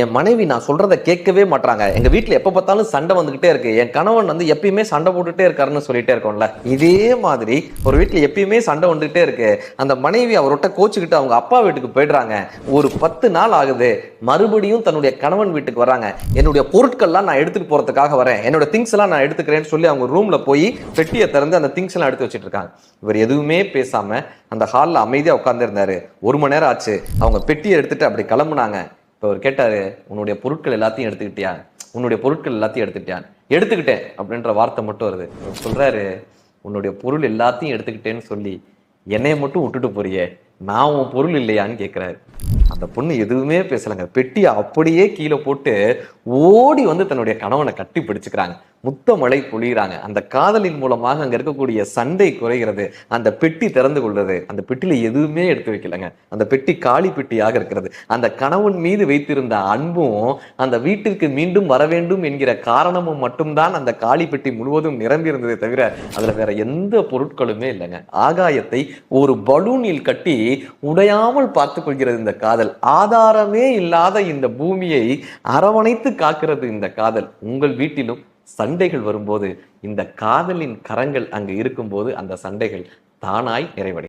என் மனைவி நான் சொல்றதை கேட்கவே மாட்றாங்க. எங்க வீட்டுல எப்ப பார்த்தாலும் சண்டை வந்துகிட்டே இருக்கு. என் கணவன் வந்து எப்பயுமே சண்டை போட்டுட்டே இருக்காருன்னு சொல்லிட்டே இருக்கோம்ல. இதே மாதிரி ஒரு வீட்டுல எப்பயுமே சண்டை வந்துகிட்டே இருக்கு. அந்த மனைவி அவர்கிட்ட கோச்சுக்கிட்டு அவங்க அப்பா வீட்டுக்கு போயிடுறாங்க. ஒரு 10 நாள் ஆகுது. மறுபடியும் தன்னுடைய கணவன் வீட்டுக்கு வராங்க. என்னுடைய பொருட்கள்லாம் நான் எடுத்துட்டு போறதுக்காக வரேன், என்னோட திங்ஸ் எல்லாம் நான் எடுத்துக்கிறேன்னு சொல்லி அவங்க ரூம்ல போய் பெட்டியை திறந்து அந்த திங்ஸ் எல்லாம் எடுத்து வச்சிட்டு இருக்காங்க. இவர் எதுவுமே பேசாம அந்த ஹால்ல அமைதியா உட்கார்ந்து இருந்தாரு. 1 மணி நேரம் ஆச்சு. அவங்க பெட்டியை எடுத்துட்டு அப்படி கிளம்புனாங்க. இப்போ அவர் கேட்டாரு, உன்னுடைய பொருட்கள் எல்லாத்தையும் எடுத்துக்கிட்டியா? உன்னுடைய பொருட்கள் எல்லாத்தையும் எடுத்துக்கிட்டியான்? எடுத்துக்கிட்டேன் அப்படின்ற வார்த்தை மட்டும் வருது. சொல்றாரு, உன்னுடைய பொருள் எல்லாத்தையும் எடுத்துக்கிட்டேன்னு சொல்லி என்னைய மட்டும் விட்டுட்டு போறியே, நான் உன் பொருள் இல்லையான்னு கேட்கிறாரு. அந்த பொண்ணு எதுவுமே பேசலங்க. பெட்டியை அப்படியே கீழே போட்டு ஓடி வந்து தன்னுடைய கணவனை கட்டி பிடிச்சுக்கிறாங்க. முத்த மழை பொழியிறாங்க. அந்த காதலின் மூலமாக அங்க இருக்கக்கூடிய சண்டை குறைகிறது. அந்த பெட்டி திறந்து கொள்றது. அந்த பெட்டியில எதுவுமே எடுத்து வைக்கலங்க. அந்த பெட்டி காலி பெட்டியாக இருக்கிறது. அந்த கணவன் மீது வைத்திருந்த அன்பும் அந்த வீட்டிற்கு மீண்டும் வர வேண்டும் என்கிற காரணமும் மட்டும்தான் அந்த காலி பெட்டி முழுவதும் நிரம்பி இருந்ததை தவிர அதுல வேற எந்த பொருட்களுமே இல்லைங்க. ஆகாயத்தை ஒரு பலூனில் கட்டி உடையாமல் பார்த்துக் கொள்கிறது இந்த காதல். ஆதாரமே இல்லாத இந்த பூமியை அரவணைத்து காக்கிறது இந்த காதல். உங்கள் வீட்டிலும் சண்டைகள் வரும்போது இந்த காதலின் கரங்கள் அங்கு இருக்கும்போது அந்த சண்டைகள் தானாய் நிறைவடையும்.